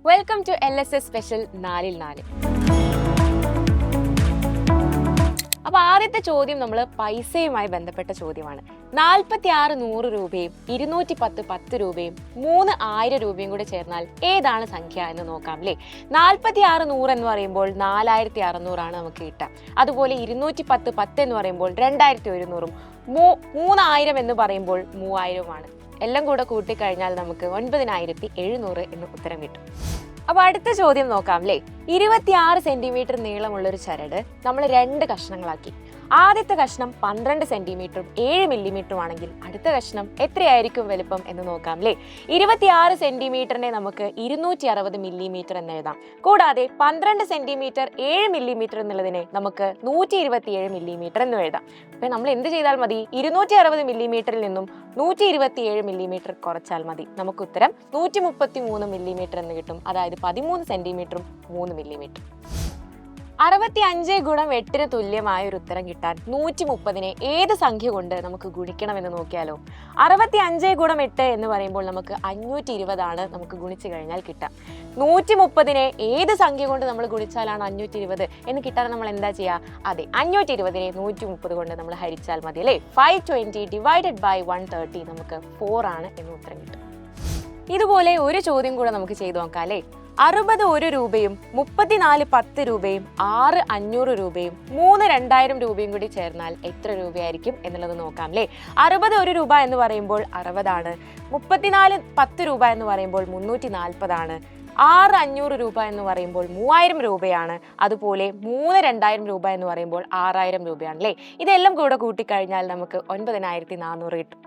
Welcome to LSS special 4-ൽ 4. അപ്പോൾ ആദ്യത്തെ ചോദ്യം നമ്മൾ പൈസയുമായി ബന്ധപ്പെട്ട ചോദ്യമാണ്. 46 100 രൂപയും 210 10 രൂപയും 3000 രൂപയും കൂടെ ചേർന്നാൽ ഏതാണ് സംഖ്യ എന്ന് നോക്കാം അല്ലേ. 46 100 എന്ന് പറയുമ്പോൾ 4600 ആണ് നമുക്ക് കിട്ടുക. അതുപോലെ 210 10 എന്ന് പറയുമ്പോൾ 2100ഉം 3000 എന്ന് പറയുമ്പോൾ 3000ഉമാണ്. എല്ലാം കൂടെ കൂട്ടിക്കഴിഞ്ഞാൽ നമുക്ക് 9700 എന്ന് ഉത്തരം കിട്ടും. അപ്പോൾ അടുത്ത ചോദ്യം നോക്കാം അല്ലേ. 26 സെന്റിമീറ്റർ നീളമുള്ളൊരു ചരട് നമ്മൾ 2 കഷ്ണങ്ങളാക്കി. ആദ്യത്തെ കഷ്ണം 12 സെന്റിമീറ്ററും 7 മില്ലിമീറ്ററും ആണെങ്കിൽ അടുത്ത കഷ്ണം എത്രയായിരിക്കും വലുപ്പം എന്ന് നോക്കാം അല്ലേ. 26 സെന്റിമീറ്ററിനെ നമുക്ക് 260 മില്ലിമീറ്റർ എന്ന് എഴുതാം. കൂടാതെ 12 സെന്റിമീറ്റർ 7 മില്ലിമീറ്റർ എന്നുള്ളതിനെ നമുക്ക് 127 മില്ലിമീറ്റർ എന്ന് എഴുതാം. അപ്പോൾ നമ്മൾ എന്ത് ചെയ്താൽ മതി? 260 മില്ലിമീറ്ററിൽ നിന്നും 127 മില്ലിമീറ്റർ കുറച്ചാൽ മതി. നമുക്ക് ഉത്തരം 133 മില്ലിമീറ്റർ എന്ന് കിട്ടും. അതായത് 13 സെന്റിമീറ്ററും 3 മില്ലിമീറ്റർ. 65 ഗുണം 8 തുല്യമായ ഒരു ഉത്തരം കിട്ടാൻ 130നെ ഏത് സംഖ്യ കൊണ്ട് നമുക്ക് ഗുണിക്കണമെന്ന് നോക്കിയാലോ. 65 ഗുണം 8 എന്ന് പറയുമ്പോൾ നമുക്ക് 520 ആണ് നമുക്ക് ഗുണിച്ചു കഴിഞ്ഞാൽ കിട്ടാം. 130നെ ഏത് സംഖ്യ കൊണ്ട് നമ്മൾ ഗുണിച്ചാലാണ് 520 എന്ന് കിട്ടാൻ നമ്മൾ എന്താ ചെയ്യുക? അതെ, 520നെ 130 കൊണ്ട് നമ്മൾ ഹരിച്ചാൽ മതി അല്ലേ. 520 ഡിവൈഡഡ് ബൈ 130 നമുക്ക് 4 ആണ് എന്ന് ഉത്തരം കിട്ടും. ഇതുപോലെ ഒരു ചോദ്യം കൂടെ നമുക്ക് ചെയ്തു നോക്കാം അല്ലേ. 60 1 രൂപയും 34 10 രൂപയും 6 500 രൂപയും 3 2000 രൂപയും കൂടി ചേർന്നാൽ എത്ര രൂപയായിരിക്കും എന്നുള്ളത് നോക്കാം അല്ലേ. 60 1 രൂപ എന്ന് പറയുമ്പോൾ 60 ആണ്. 34 10 രൂപ എന്ന് പറയുമ്പോൾ 340 ആണ്. 6 500 രൂപ എന്ന് പറയുമ്പോൾ 3000 രൂപയാണ്. അതുപോലെ 3 2000 രൂപ എന്ന് പറയുമ്പോൾ 6000 രൂപയാണ് അല്ലേ. ഇതെല്ലാം കൂടെ കൂട്ടിക്കഴിഞ്ഞാൽ നമുക്ക് 9400 കിട്ടും.